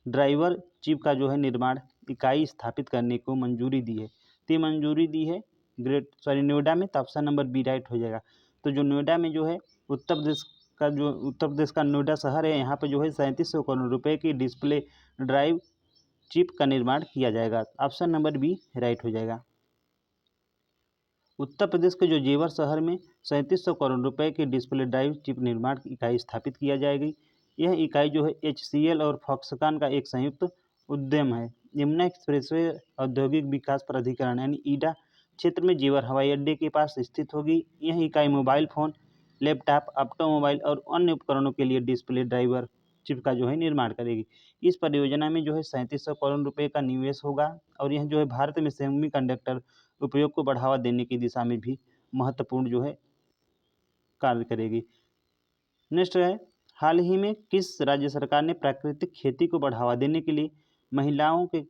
ड्राइवर चिप का जो है निर्माण इकाई स्थापित करने को मंजूरी दी है? तो मंजूरी दी है नोएडा में। तो ऑप्शन नंबर बी राइट हो जाएगा। तो जो नोएडा में जो है उत्तर प्रदेश का नोएडा शहर है, यहाँ पे जो है 3700 करोड़ रुपए की डिस्प्ले ड्राइव चिप का निर्माण किया जाएगा। ऑप्शन नंबर बी राइट हो जाएगा। उत्तर प्रदेश के जो जेवर शहर में 3700 करोड़ रुपए की डिस्प्ले ड्राइव चिप निर्माण इकाई स्थापित किया जाएगी। यह इकाई जो है HCL और फॉक्सकॉन का एक संयुक्त उद्यम है। यमुना एक्सप्रेसवे औद्योगिक विकास प्राधिकरण यानी ईडा क्षेत्र में जेवर हवाई अड्डे के पास स्थित होगी। यह इकाई मोबाइल फोन, लैपटॉप, ऑटोमोबाइल और अन्य उपकरणों के लिए डिस्प्ले ड्राइवर चिप का जो है निर्माण करेगी। इस परियोजना में जो है 3700 करोड़ रुपए का निवेश होगा और यह जो है भारत में सेमीकंडक्टर उपयोग को बढ़ावा देने की दिशा में भी महत्वपूर्ण जो है कार्य करेगी। नेक्स्ट है हाल ही में किस राज्य सरकार ने प्राकृतिक खेती को बढ़ावा देने के लिए महिलाओं को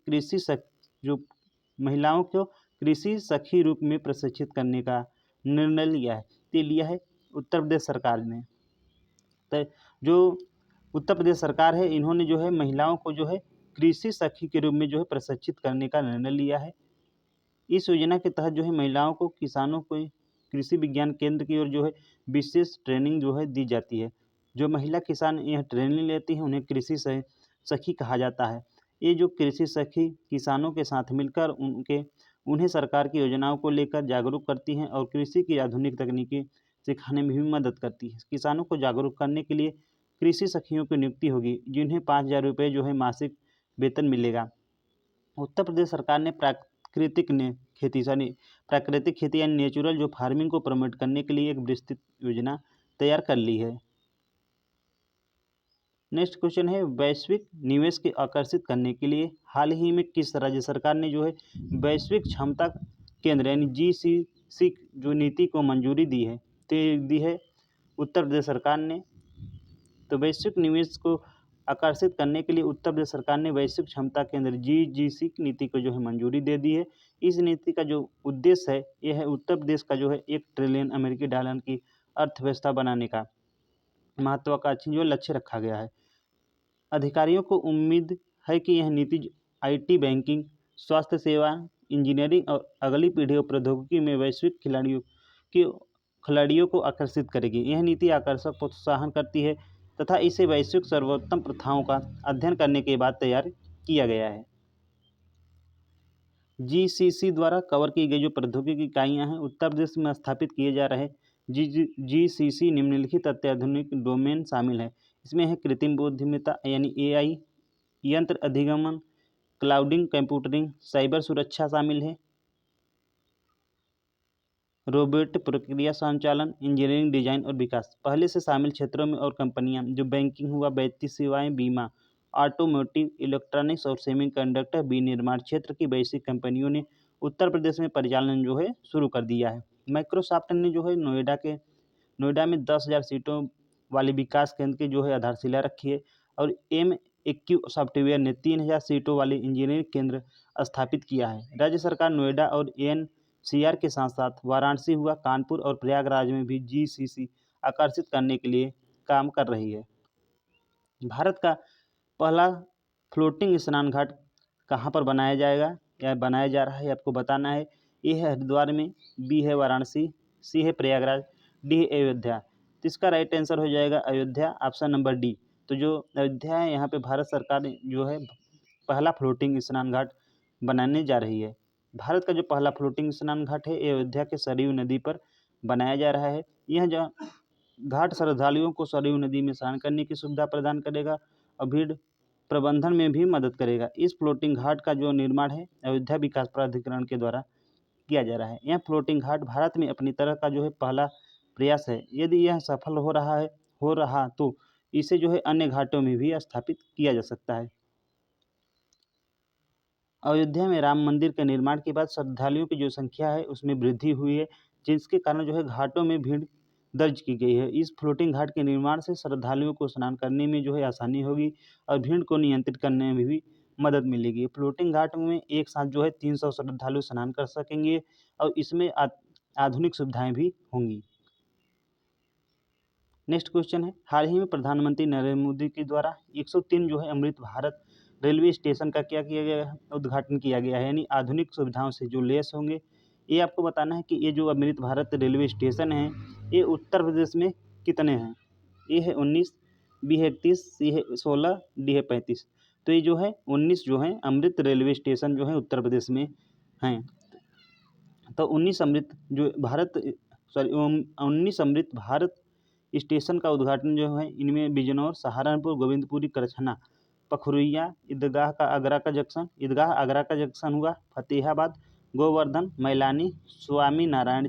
कृषि सखी रूप में प्रशिक्षित करने का निर्णय लिया है? तो लिया है उत्तर प्रदेश सरकार ने। तो जो उत्तर प्रदेश सरकार है इन्होंने जो है महिलाओं को जो है कृषि सखी के रूप में जो है प्रशिक्षित करने का निर्णय लिया है। इस योजना के तहत जो है महिलाओं को किसानों को कृषि विज्ञान केंद्र की ओर जो है विशेष ट्रेनिंग जो है दी जाती है। जो महिला किसान यह ट्रेनिंग लेती हैं उन्हें कृषि सखी कहा जाता है। ये जो कृषि सखी किसानों के साथ मिलकर उन्हें सरकार की योजनाओं को लेकर जागरूक करती हैं और कृषि की आधुनिक तकनीकी सिखाने में भी मदद करती है। किसानों को जागरूक करने के लिए कृषि सखियों की नियुक्ति होगी, जिन्हें 5000 रुपये जो है मासिक वेतन मिलेगा। उत्तर प्रदेश सरकार ने प्राकृतिक खेती यानी नेचुरल जो फार्मिंग को प्रमोट करने के लिए एक विस्तृत योजना तैयार कर ली है। नेक्स्ट क्वेश्चन है वैश्विक निवेश के आकर्षित करने के लिए हाल ही में किस राज्य सरकार ने जो है वैश्विक क्षमता केंद्र यानी GCC जो नीति को मंजूरी दी है? तो दी है उत्तर प्रदेश सरकार ने। तो वैश्विक निवेश को आकर्षित करने के लिए उत्तर प्रदेश सरकार ने वैश्विक क्षमता केंद्र GGC नीति को जो है मंजूरी दे दी है। इस नीति का जो उद्देश्य है यह है उत्तर प्रदेश का जो है $1 ट्रिलियन अमेरिकी डॉलर की अर्थव्यवस्था बनाने का महत्वाकांक्षी जो लक्ष्य रखा गया है। अधिकारियों को उम्मीद है कि यह नीति IT, बैंकिंग, स्वास्थ्य सेवा, इंजीनियरिंग और अगली पीढ़ी और प्रौद्योगिकी में वैश्विक खिलाड़ियों को आकर्षित करेगी। यह नीति आकर्षक प्रोत्साहन करती है तथा इसे वैश्विक सर्वोत्तम प्रथाओं का अध्ययन करने के बाद तैयार किया गया है। GCC द्वारा कवर की गई जो प्रौद्योगिकी इकाइयाँ हैं उत्तर प्रदेश में स्थापित किए जा रहे GCC निम्नलिखित अत्याधुनिक डोमेन शामिल है। इसमें है कृत्रिम बुद्धिमत्ता यानी AI, यंत्र अधिगमन, क्लाउडिंग कंप्यूटिंग, साइबर सुरक्षा शामिल है, रोबोट प्रक्रिया संचालन, इंजीनियरिंग डिजाइन और विकास। पहले से शामिल क्षेत्रों में और कंपनियां जो बैंकिंग हुआ, वित्तीय सेवाएं, बीमा, ऑटोमोटिव, इलेक्ट्रॉनिक्स और सेमीकंडक्टर विनिर्माण क्षेत्र की वैश्विक कंपनियों ने उत्तर प्रदेश में परिचालन जो है शुरू कर दिया है। माइक्रोसॉफ्ट ने जो है नोएडा में 10,000 सीटों वाले विकास केंद्र की जो है आधारशिला रखी है और MEQ सॉफ्टवेयर ने 3,000 सीटों वाले इंजीनियरिंग केंद्र स्थापित किया है। राज्य सरकार नोएडा और NCR के साथ साथ वाराणसी हुआ, कानपुर और प्रयागराज में भी GCC आकर्षित करने के लिए काम कर रही है। भारत का पहला फ्लोटिंग स्नान घाट कहाँ पर बनाया जाएगा या बनाया जा रहा है आपको बताना है। ए है हरिद्वार में, B है वाराणसी, C है प्रयागराज, D है अयोध्या। तो इसका राइट आंसर हो जाएगा अयोध्या, ऑप्शन नंबर D। तो जो अयोध्या है यहाँ पे भारत सरकार जो है पहला फ्लोटिंग स्नान घाट बनाने जा रही है। भारत का जो पहला फ्लोटिंग स्नान घाट है अयोध्या के सरयू नदी पर बनाया जा रहा है। यह जो घाट श्रद्धालुओं को सरयू नदी में स्नान करने की सुविधा प्रदान करेगा और भीड़ प्रबंधन में भी मदद करेगा। इस फ्लोटिंग घाट का जो निर्माण है अयोध्या विकास प्राधिकरण के द्वारा किया जा रहा है। यह फ्लोटिंग घाट भारत में अपनी तरह का जो है पहला प्रयास है। यदि यह सफल हो रहा तो इसे जो है अन्य घाटों में भी स्थापित किया जा सकता है। अयोध्या में राम मंदिर के निर्माण के बाद श्रद्धालुओं की जो संख्या है उसमें वृद्धि हुई है, जिसके कारण जो है घाटों में भीड़ दर्ज की गई है। इस फ्लोटिंग घाट के निर्माण से श्रद्धालुओं को स्नान करने में जो है आसानी होगी और भीड़ को नियंत्रित करने में भी मदद मिलेगी। फ्लोटिंग घाट में एक साथ जो है 300 श्रद्धालु स्नान कर सकेंगे और इसमें आधुनिक सुविधाएं भी होंगी। नेक्स्ट क्वेश्चन है, हाल ही में प्रधानमंत्री नरेंद्र मोदी के द्वारा 103 जो है अमृत भारत रेलवे स्टेशन का क्या किया गया है, उद्घाटन किया गया है, यानी आधुनिक सुविधाओं से जो लैस होंगे। ये आपको बताना है कि ये जो अमृत भारत रेलवे स्टेशन है ये उत्तर प्रदेश में कितने हैं। ए है 19, B है 31, C है 16, D है 35। तो ये जो है 19 जो है अमृत रेलवे स्टेशन जो है उत्तर प्रदेश में हैं। तो 19 अमृत भारत स्टेशन का उद्घाटन जो है इनमें बिजनौर, सहारनपुर, गोविंदपुरी, करछना, पखरुइया, ईदगाह आगरा का जंक्शन हुआ, फतेहाबाद, गोवर्धन, मैलानी, स्वामी नारायण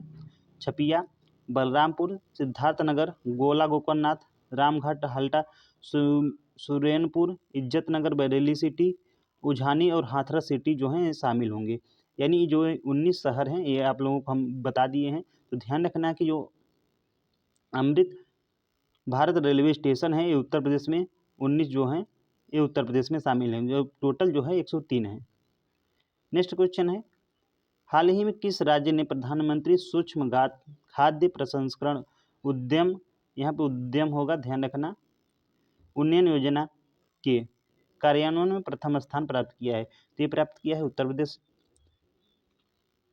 छपिया, बलरामपुर, सिद्धार्थनगर, गोला गोकर्णनाथ, रामघाट, हल्टा, सुरेनपुर, इज्जतनगर, बरेली सिटी, उझानी और हाथरस सिटी जो हैं शामिल होंगे। यानी जो 19 शहर हैं ये आप लोगों को हम बता दिए हैं। तो ध्यान रखना कि जो अमृत भारत रेलवे स्टेशन है ये उत्तर प्रदेश में 19 जो हैं ये उत्तर प्रदेश में शामिल हैं, जो टोटल जो है 103 है। नेक्स्ट क्वेश्चन है, हाल ही में किस राज्य ने प्रधानमंत्री सूक्ष्म खाद्य प्रसंस्करण उद्यम, यहाँ पे उद्यम होगा ध्यान रखना, उन्नयन योजना के कार्यान्वयन में प्रथम स्थान प्राप्त किया है। तो ये प्राप्त किया है उत्तर प्रदेश।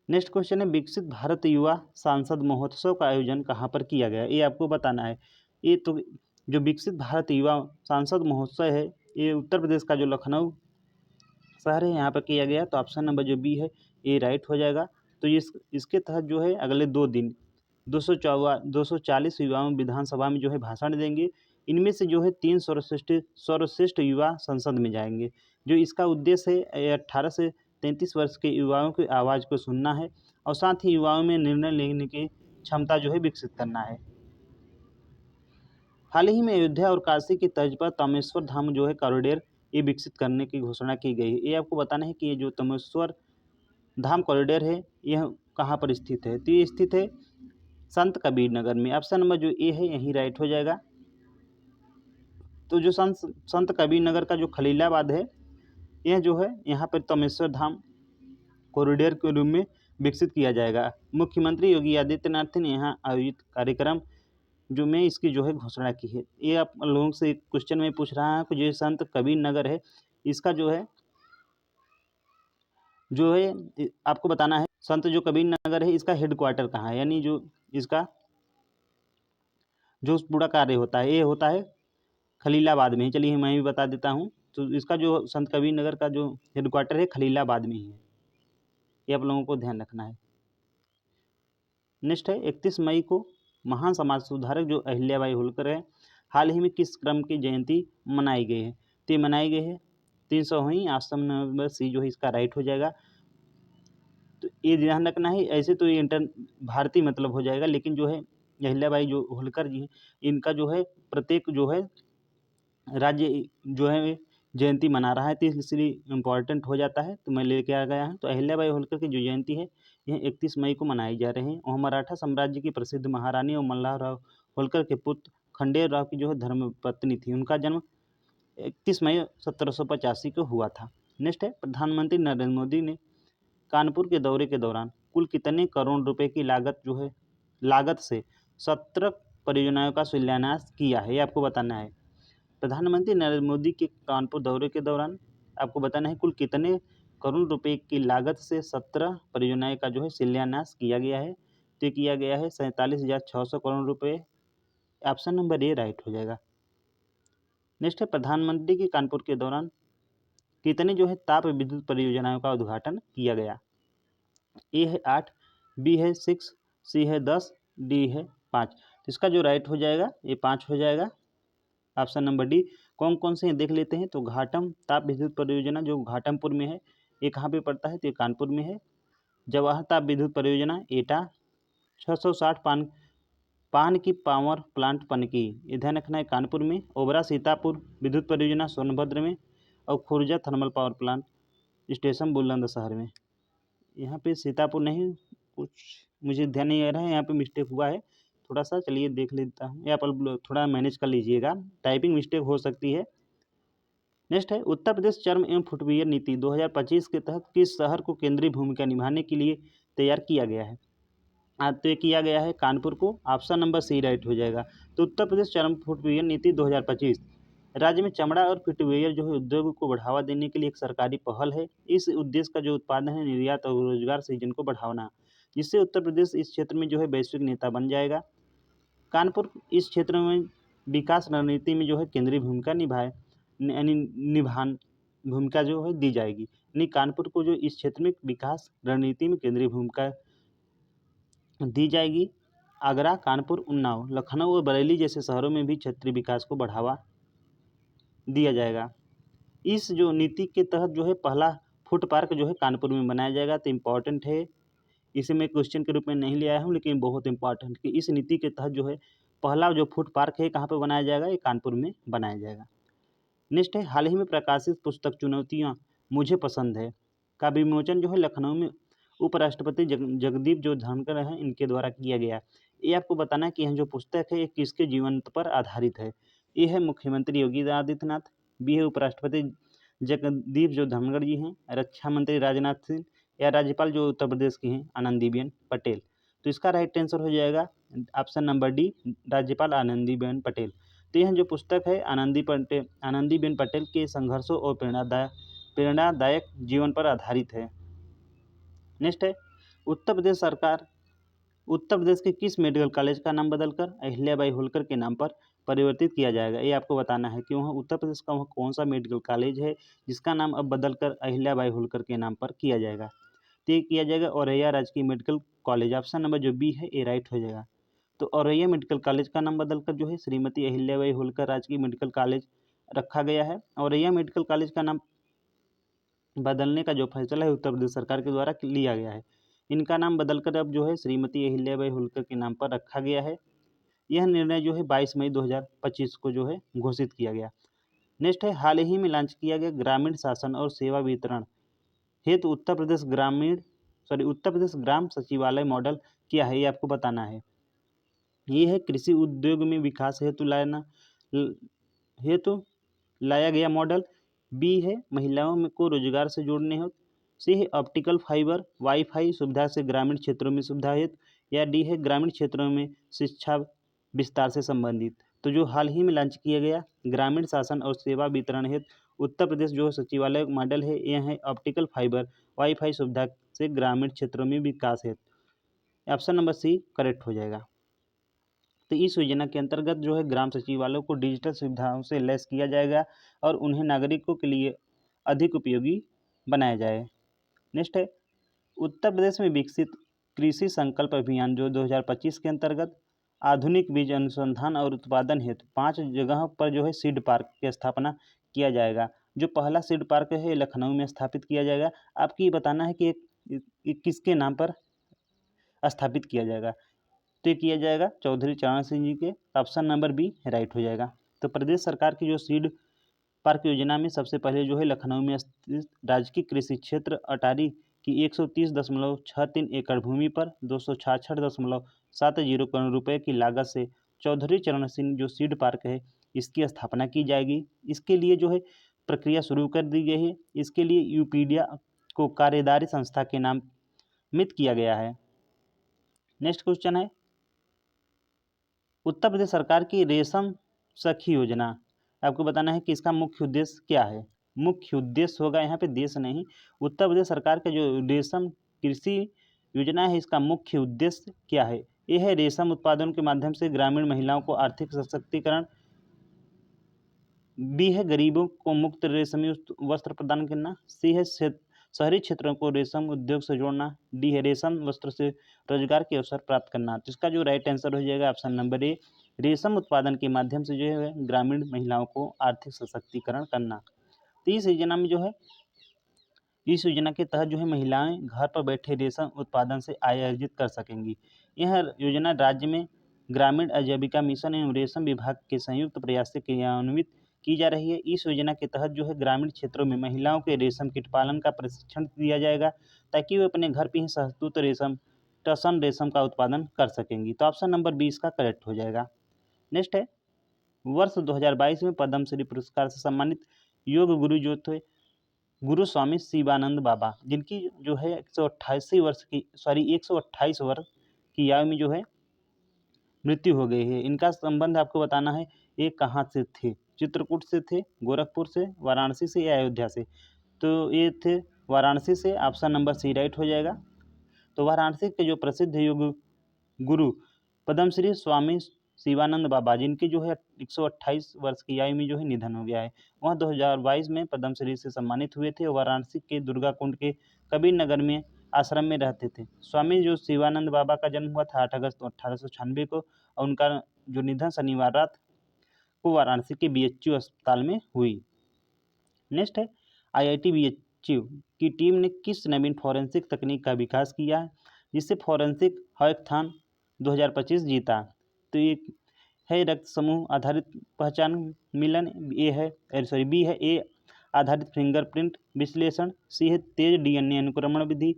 नेक्स्ट क्वेश्चन है, विकसित भारत युवा सांसद महोत्सव का आयोजन कहाँ पर किया गया, ये आपको बताना है। ये तो जो विकसित भारत युवा सांसद महोत्सव है ये उत्तर प्रदेश का जो लखनऊ शहर है यहाँ पर किया गया। तो ऑप्शन नंबर जो B है ये राइट हो जाएगा। तो इसके तहत जो है अगले 2 दिन 240 युवाओं विधानसभा में जो है भाषण देंगे। इनमें से जो है 3 सर्वश्रेष्ठ युवा संसद में जाएंगे। जो इसका उद्देश्य है 18 से 33 वर्ष के युवाओं की आवाज़ को सुनना है और साथ ही युवाओं में निर्णय लेने की क्षमता जो है विकसित करना है। हाल ही में अयोध्या और काशी की तर्ज पर तमेश्वर धाम जो है कॉरिडोर ये विकसित करने की घोषणा की गई है। ये आपको बताना है कि ये जो तमेश्वर धाम कॉरिडोर है यह कहाँ पर स्थित है। तो ये स्थित है संत कबीर नगर में। ऑप्शन नंबर जो ए है यही राइट हो जाएगा। तो जो संत कबीर नगर का जो खलीलाबाद है, यह जो है यहाँ पर तमेश्वर धाम कॉरिडोर के रूप में विकसित किया जाएगा। मुख्यमंत्री योगी आदित्यनाथ ने यहाँ आयोजित कार्यक्रम जो में इसकी जो है घोषणा की है। ये आप लोगों से एक क्वेश्चन में पूछ रहा है कि जो संत कबीर नगर है, इसका जो है आपको बताना है संत जो कबीर नगर है इसका हेडक्वार्टर कहाँ है, यानी जो इसका जो पूरा कार्य होता है ये होता है खलीलाबाद में ही। चलिए मैं भी बता देता हूँ। तो इसका जो संत कबीर नगर का जो हेडक्वार्टर है खलीलाबाद में ही है, ये आप लोगों को ध्यान रखना है। नेक्स्ट है 31 मई को महान समाज सुधारक जो अहिल्याबाई होलकर है, हाल ही में किस क्रम की जयंती मनाई गई है? तो ये मनाई गई है 300वीं। ऑप्शन नंबर सी जो है इसका राइट हो जाएगा। तो ये ध्यान रखना है, ऐसे तो ये इंटर भारतीय मतलब हो जाएगा, लेकिन जो है अहिल्याबाई जो होलकर जी हैं, इनका जो है प्रत्येक जो है राज्य जो है जयंती मना रहा है, तो इसलिए इम्पॉर्टेंट हो जाता है। तो मैं लेके आ गया हूँ। तो अहिल्याबाई होलकर की जो जयंती है यह 31 मई को मनाई जा रही है और मराठा साम्राज्य की प्रसिद्ध महारानी और मल्हारराव होलकर के पुत्र खंडेराव की जो है धर्मपत्नी थी। उनका जन्म 31 मई 1785 को हुआ था। नेक्स्ट है प्रधानमंत्री नरेंद्र मोदी ने कानपुर के दौरे के दौरान कुल कितने करोड़ रुपए की लागत से 17 परियोजनाओं का शिलान्यास किया है, ये आपको बताना है। प्रधानमंत्री नरेंद्र मोदी के कानपुर दौरे के दौरान आपको बताना है कुल कितने करोड़ रुपए की लागत से 17 परियोजनाएं का जो है शिलान्यास किया गया है। तो किया गया है 47,600 करोड़ रुपए। ऑप्शन नंबर ए राइट हो जाएगा। नेक्स्ट है प्रधानमंत्री के कानपुर के दौरान कितने जो है ताप विद्युत परियोजनाओं का उद्घाटन किया गया? ए है 8, बी है 6, सी है 10, डी है 5। तो इसका जो राइट हो जाएगा ये 5 हो जाएगा। Option number D. कौन कौन से देख लेते हैं। तो घाटम ताप विद्युत परियोजना जो घाटमपुर में है, ये कहाँ पे पड़ता है? तो ये कानपुर में है। जवाहर ताप विद्युत परियोजना एटा। 660 पान की पावर प्लांट पनकी, ये ध्यान रखना है कानपुर में। ओबरा सीतापुर विद्युत परियोजना सोनभद्र में। और Khurja thermal power plant station Bulandshahr में। यहाँ पे सीतापुर नहीं, कुछ मुझे ध्यान नहीं आ रहा है, यहाँ पे मिस्टेक हुआ है थोड़ा सा। चलिए देख लेता हूँ, यहाँ पर थोड़ा मैनेज कर लीजिएगा, टाइपिंग मिस्टेक हो सकती है। नेक्स्ट है उत्तर प्रदेश चर्म एवं फुटवियर नीति 2025 के तहत किस शहर को केंद्रीय भूमिका निभाने के लिए तैयार किया गया है? तो ये किया गया है कानपुर को। ऑप्शन नंबर सी राइट हो जाएगा। तो उत्तर प्रदेश चर्म फुटवियर नीति 2025 राज्य में चमड़ा और फुटवियर जो है उद्योग को बढ़ावा देने के लिए एक सरकारी पहल है। इस उद्देश्य का जो उत्पादन है निर्यात और रोजगार सृजन को बढ़ाना, जिससे उत्तर प्रदेश इस क्षेत्र में जो है वैश्विक नेता बन जाएगा। कानपुर इस क्षेत्र में विकास रणनीति में जो है केंद्रीय भूमिका निभान भूमिका जो है दी जाएगी, यानी कानपुर को जो इस क्षेत्र में विकास रणनीति में केंद्रीय भूमिका दी जाएगी। आगरा, कानपुर, उन्नाव, लखनऊ और बरेली जैसे शहरों में भी क्षेत्रीय विकास को बढ़ावा दिया जाएगा। इस जो नीति के तहत जो है पहला फूड पार्क जो है कानपुर में बनाया जाएगा। तो इम्पॉर्टेंट है, इसे मैं क्वेश्चन के रूप में नहीं ले आया हूँ, लेकिन बहुत इंपॉर्टेंट कि इस नीति के तहत जो है पहला जो फूड पार्क है कहाँ पर बनाया जाएगा? ये कानपुर में बनाया जाएगा। नेक्स्ट है हाल ही में प्रकाशित पुस्तक चुनौतियाँ मुझे पसंद है का विमोचन जो है लखनऊ में उपराष्ट्रपति जगदीप जो धनखड़ हैं इनके द्वारा किया गया। ये आपको बताना है कि यह जो पुस्तक है ये किसके जीवन पर आधारित है। ए है मुख्यमंत्री योगी आदित्यनाथ, बी है उपराष्ट्रपति जगदीप जो धनखड़ जी हैं, रक्षा मंत्री राजनाथ सिंह, या राज्यपाल जो उत्तर प्रदेश की हैं आनंदीबेन पटेल। तो इसका राइट आंसर हो जाएगा ऑप्शन नंबर डी, राज्यपाल आनंदीबेन पटेल। तो यह जो पुस्तक है आनंदीबेन पटेल के संघर्षों और प्रेरणादायक जीवन पर आधारित है। नेक्स्ट है उत्तर प्रदेश के किस मेडिकल कॉलेज का नाम बदलकर अहिल्याबाई होलकर के नाम पर परिवर्तित किया जाएगा? ये आपको बताना है कि वहाँ उत्तर प्रदेश का वहाँ कौन सा मेडिकल कॉलेज है जिसका नाम अब बदलकर अहिल्याबाई होलकर के नाम पर किया जाएगा। तो ये किया जाएगा औरैया राजकीय मेडिकल कॉलेज। ऑप्शन नंबर जो बी है ये राइट हो जाएगा। तो औरैया मेडिकल कॉलेज का नाम बदलकर जो है श्रीमती अहिल्याबाई होलकर राजकीय मेडिकल कॉलेज रखा गया है। औरैया मेडिकल कॉलेज का नाम बदलने का जो फैसला है उत्तर प्रदेश सरकार के द्वारा लिया गया है। इनका नाम बदलकर अब जो है श्रीमती अहिल्याबाई होलकर के नाम पर रखा गया है। यह निर्णय जो है 22 मई 2025 को जो है घोषित किया गया। नेक्स्ट है हाल ही में लॉन्च किया गया ग्रामीण शासन और सेवा वितरण हेतु उत्तर प्रदेश ग्राम सचिवालय मॉडल क्या है? ये आपको बताना है। ये है कृषि उद्योग में विकास हेतु हेतु लाया गया मॉडल। बी है महिलाओं को रोजगार से जोड़ने हेतु। सी है ऑप्टिकल फाइबर वाईफाई सुविधा से ग्रामीण क्षेत्रों में सुविधा हेतु। या डी है ग्रामीण क्षेत्रों में शिक्षा विस्तार से संबंधित। तो जो हाल ही में लॉन्च किया गया ग्रामीण शासन और सेवा वितरण हेतु उत्तर प्रदेश जो सचिवालय मॉडल है यह है ऑप्टिकल फाइबर वाईफाई सुविधा से ग्रामीण क्षेत्रों में विकास हेतु। ऑप्शन नंबर सी करेक्ट हो जाएगा। तो इस योजना के अंतर्गत जो है ग्राम सचिवालयों को डिजिटल सुविधाओं से लैस किया जाएगा और उन्हें नागरिकों के लिए अधिक उपयोगी बनाया जाए। नेक्स्ट है उत्तर प्रदेश में विकसित कृषि संकल्प अभियान जो 2025 के अंतर्गत आधुनिक बीज अनुसंधान और उत्पादन हेतु 5 जगहों पर जो है सीड पार्क की स्थापना किया जाएगा। जो पहला सीड पार्क है लखनऊ में स्थापित किया जाएगा। आपको ये बताना है कि ये किसके नाम पर स्थापित किया जाएगा। तो ये किया जाएगा चौधरी चरण सिंह जी के। ऑप्शन नंबर बी राइट हो जाएगा। तो प्रदेश सरकार की जो सीड पार्क योजना में सबसे पहले जो है लखनऊ में स्थित राजकीय कृषि क्षेत्र अटारी की 130.63 एकड़ भूमि पर 266.70 करोड़ रुपए की लागत से चौधरी चरण सिंह जो सीड पार्क है इसकी स्थापना की जाएगी। इसके लिए जो है प्रक्रिया शुरू कर दी गई है। इसके लिए यूपीडिया को कार्यदारी संस्था के नामित किया गया है। नेक्स्ट क्वेश्चन है उत्तर प्रदेश सरकार की रेशम सखी योजना। आपको बताना है कि इसका मुख्य उद्देश्य क्या है। मुख्य उद्देश्य होगा यहाँ पे देश नहीं, उत्तर प्रदेश सरकार का जो रेशम कृषि योजना है इसका मुख्य उद्देश्य क्या है। यह है रेशम उत्पादन के माध्यम से ग्रामीण महिलाओं को आर्थिक सशक्तिकरण। बी है गरीबों को मुक्त रेशमी वस्त्र प्रदान करना। सी है शहरी क्षेत्रों को रेशम उद्योग से जोड़ना। डी है रेशम वस्त्र से रोजगार के अवसर प्राप्त करना। तो इसका जो राइट आंसर हो जाएगा ऑप्शन नंबर ए रेशम उत्पादन के माध्यम से जो है ग्रामीण महिलाओं को आर्थिक सशक्तिकरण करना। तो इस योजना में जो है इस योजना के तहत जो है महिलाएं घर पर बैठे रेशम उत्पादन से आय अर्जित कर सकेंगी। यह योजना राज्य में ग्रामीण आजीविका मिशन एवं रेशम विभाग के संयुक्त प्रयास से क्रियान्वित की जा रही है। इस योजना के तहत जो है ग्रामीण क्षेत्रों में महिलाओं के रेशम कीट पालन का प्रशिक्षण दिया जाएगा ताकि वे अपने घर पर ही सहतूत रेशम टसन रेशम का उत्पादन कर सकेंगी। तो ऑप्शन नंबर 20 का करेक्ट हो जाएगा। नेक्स्ट है वर्ष 2022 में पद्मश्री पुरस्कार से सम्मानित योग गुरु जो थे गुरु स्वामी शिवानंद बाबा जिनकी जो है 128 वर्ष की आयु में जो है मृत्यु हो गई है। इनका संबंध आपको बताना है ये कहाँ से थे। चित्रकूट से थे, गोरखपुर से, वाराणसी से या अयोध्या से। तो ये थे वाराणसी से। ऑप्शन नंबर सी राइट हो जाएगा। तो वाराणसी के जो प्रसिद्ध योग गुरु पद्मश्री स्वामी शिवानंद बाबा जिनकी जो है 128 वर्ष की आयु में जो है निधन हो गया है। वह 2022 में पद्मश्री से सम्मानित हुए थे। वाराणसी के दुर्गा कुंड के कबीर नगर में आश्रम में रहते थे। स्वामी जो शिवानंद बाबा का जन्म हुआ था 8 अगस्त 1896 को और उनका जो निधन शनिवार रात को वाराणसी के बीएचयू अस्पताल में हुई। नेक्स्ट है आईआईटी बीएचयू की टीम ने किस नवीन फॉरेंसिक तकनीक का विकास किया है जिससे फॉरेंसिक हैकाथॉन 2025 जीता। तो ये है रक्त समूह आधारित पहचान मिलन। बी है ए आधारित फिंगरप्रिंट विश्लेषण। सी है तेज डीएनए अनुक्रमण विधि।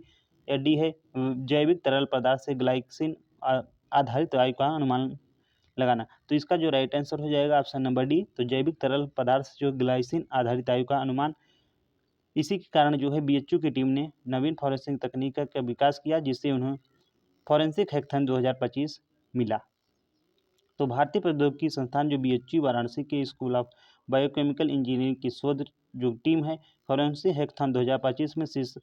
या डी है जैविक तरल पदार्थ से ग्लाइसिन आधारित वायु का अनुमान लगाना। तो इसका जो राइट आंसर हो जाएगा ऑप्शन नंबर डी। तो जैविक तरल पदार्थ से जो ग्लाइसिन आधारित वायु का अनुमान। इसी के कारण जो है बीएचयू की टीम ने नवीन फॉरेंसिक तकनीक का विकास किया जिससे उन्हें फॉरेंसिक हैकाथॉन 2025 मिला। तो भारतीय प्रौद्योगिकी संस्थान जो बीएचयू वाराणसी के स्कूल ऑफ बायोकेमिकल इंजीनियरिंग की शोध जो टीम है फॉरेंसिक हैकाथॉन 2025 में शीर्ष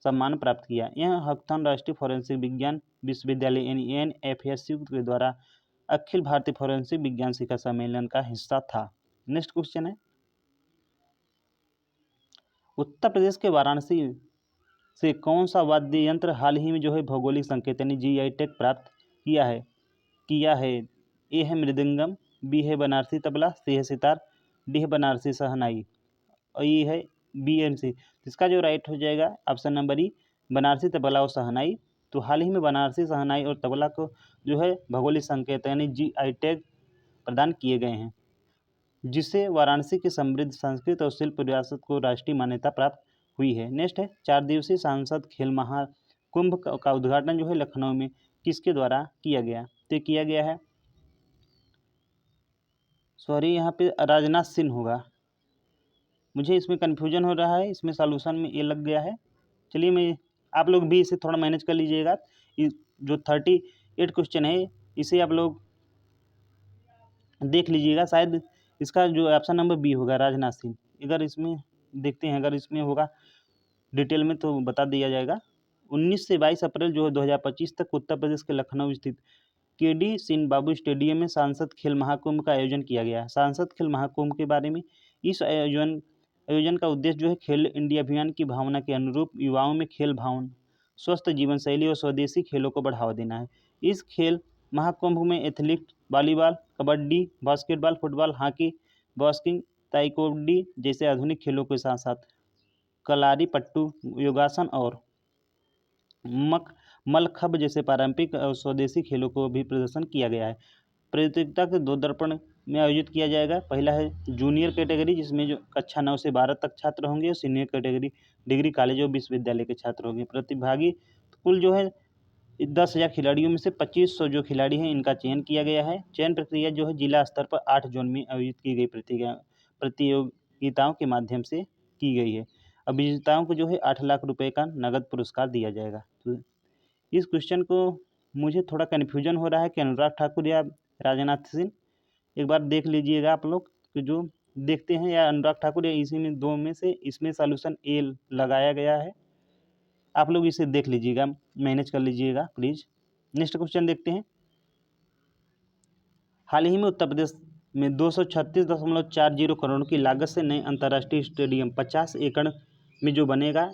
सम्मान प्राप्त किया। यह हैकाथॉन राष्ट्रीय फॉरेंसिक विज्ञान विश्वविद्यालय NFSU के द्वारा अखिल भारतीय फॉरेंसिक विज्ञान शिखर सम्मेलन का हिस्सा था। नेक्स्ट क्वेश्चन है उत्तर प्रदेश के वाराणसी से कौन सा वाद्य यंत्र हाल ही में जो है भौगोलिक संकेत यानी GI टैग प्राप्त किया है। ए है मृदंगम, बी है बनारसी तबला, सी है सितार, डी है बनारसी शहनाई और ये है BNC। इसका जो राइट हो जाएगा ऑप्शन नंबर ई बनारसी तबला और शहनाई। तो हाल ही में बनारसी शहनाई और तबला को जो है भौगोलिक संकेत यानी GI टैग प्रदान किए गए हैं जिससे वाराणसी की समृद्ध संस्कृति और शिल्प विरासत को राष्ट्रीय मान्यता प्राप्त हुई है। नेक्स्ट है 4 दिवसीय सांसद खेल महाकुंभ का उद्घाटन जो है लखनऊ में किसके द्वारा किया गया। तो किया गया है सॉरी, यहाँ पे राजनाथ सिंह होगा। मुझे इसमें कन्फ्यूजन हो रहा है, इसमें सॉल्यूशन में ये लग गया है। चलिए मैं, आप लोग भी इसे थोड़ा मैनेज कर लीजिएगा। जो 38 क्वेश्चन है इसे आप लोग देख लीजिएगा। शायद इसका जो ऑप्शन नंबर बी होगा, राजनाथ सिंह। अगर इसमें देखते हैं, अगर इसमें होगा डिटेल में तो बता दिया जाएगा। 19 से 22 अप्रैल जो है 2025 तक उत्तर प्रदेश के लखनऊ स्थित केडी सिंह बाबू स्टेडियम में सांसद खेल महाकुंभ का आयोजन किया गया है। सांसद खेल महाकुंभ के बारे में, इस आयोजन का उद्देश्य जो है खेल इंडिया अभियान की भावना के अनुरूप युवाओं में खेल भावना, स्वस्थ जीवन शैली और स्वदेशी खेलों को बढ़ावा देना है। इस खेल महाकुंभ में athlete, volleyball, kabaddi, basketball, football, hockey, boxing, taekwondo जैसे आधुनिक खेलों के साथ साथ कलारी पट्टू, योगासन और मलखंब जैसे पारंपरिक और स्वदेशी खेलों को भी प्रदर्शन किया गया है। प्रतियोगिता के 2 दर्पण में आयोजित किया जाएगा। पहला है जूनियर कैटेगरी, जिसमें जो कक्षा 9 से 12 तक छात्र होंगे, और सीनियर कैटेगरी डिग्री कॉलेज और विश्वविद्यालय के छात्र होंगे। प्रतिभागी कुल जो है 10,000 खिलाड़ियों में से 2500 जो खिलाड़ी हैं इनका चयन किया गया है। चयन प्रक्रिया जो है जिला स्तर पर 8 जोन में आयोजित की गई प्रतियोगिताओं के माध्यम से की गई है। अब विजेताओं को जो है 8 लाख रुपए का नगद पुरस्कार दिया जाएगा। तो इस क्वेश्चन को मुझे थोड़ा कन्फ्यूजन हो रहा है कि अनुराग ठाकुर या राजनाथ सिंह। एक बार देख लीजिएगा आप लोग कि जो देखते हैं, या अनुराग ठाकुर या इसी में 2 में से इसमें सॉल्यूशन ए लगाया गया है। आप लोग इसे देख लीजिएगा, मैनेज कर लीजिएगा प्लीज़। नेक्स्ट क्वेश्चन देखते हैं। हाल ही में उत्तर प्रदेश में 236.40 करोड़ की लागत से नए अंतर्राष्ट्रीय स्टेडियम 50 एकड़ में जो बनेगा,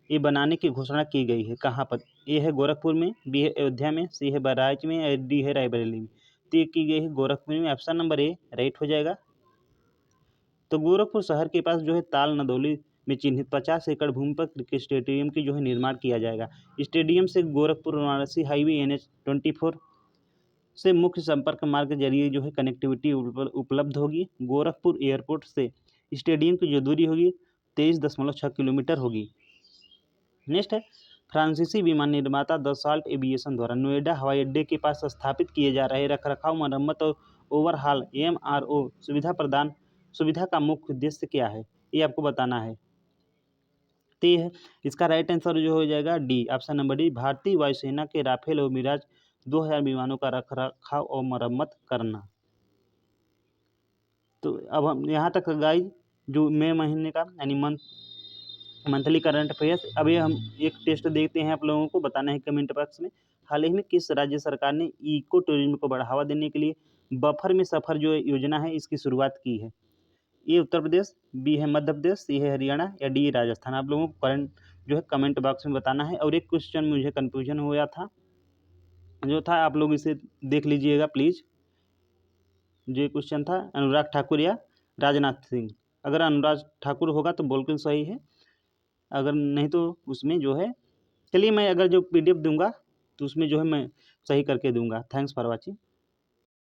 ये बनाने की घोषणा की गई है। कहाँ पर? ए है गोरखपुर में, बी है अयोध्या में, सी है बहराइच में, और डी है रायबरेली में। तो ये की गई है गोरखपुर में। ऑप्शन नंबर ए राइट हो जाएगा। तो गोरखपुर शहर के पास जो है ताल नदौली में चिन्हित 50 एकड़ भूमि पर क्रिकेट स्टेडियम की जो है निर्माण किया जाएगा। स्टेडियम से गोरखपुर वाराणसी हाईवे NH 24 से मुख्य संपर्क मार्ग के जरिए जो है कनेक्टिविटी उपलब्ध होगी। गोरखपुर एयरपोर्ट से स्टेडियम की जो दूरी होगी 23.6 किलोमीटर होगी। नेक्स्ट है, फ्रांसीसी विमान निर्माता दसॉल्ट एविएशन द्वारा नोएडा हवाई अड्डे के पास स्थापित किए जा रहे रखरखाव, मरम्मत और ओवरहाल MRO सुविधा का मुख्य उद्देश्य क्या है, ये आपको बताना है। तो ये है इसका राइट आंसर जो हो जाएगा डी, ऑप्शन नंबर डी, भारतीय वायुसेना के राफेल और मिराज 2000 विमानों का रखरखाव और मरम्मत करना। तो अब हम यहाँ तक गाइज जो मई महीने का यानी मंथली करंट अफेयर्स। अभी हम एक टेस्ट देखते हैं, आप लोगों को बताना है कमेंट बॉक्स में। हाल ही में किस राज्य सरकार ने इको टूरिज्म को बढ़ावा देने के लिए बफर में सफर जो योजना है इसकी शुरुआत की है? ए उत्तर प्रदेश, बी है मध्य प्रदेश, सी है हरियाणा, या डी राजस्थान। आप लोगों को करंट जो है कमेंट बॉक्स में बताना है। और एक क्वेश्चन मुझे कन्फ्यूजन हुआ था, जो था आप लोग इसे देख लीजिएगा प्लीज़। जो क्वेश्चन था अनुराग ठाकुर या राजनाथ सिंह। अगर अनुराग ठाकुर होगा तो बिल्कुल सही है, अगर नहीं तो उसमें जो है, चलिए मैं अगर जो PDF दूंगा तो उसमें जो है मैं सही करके दूंगा। Thanks for watching.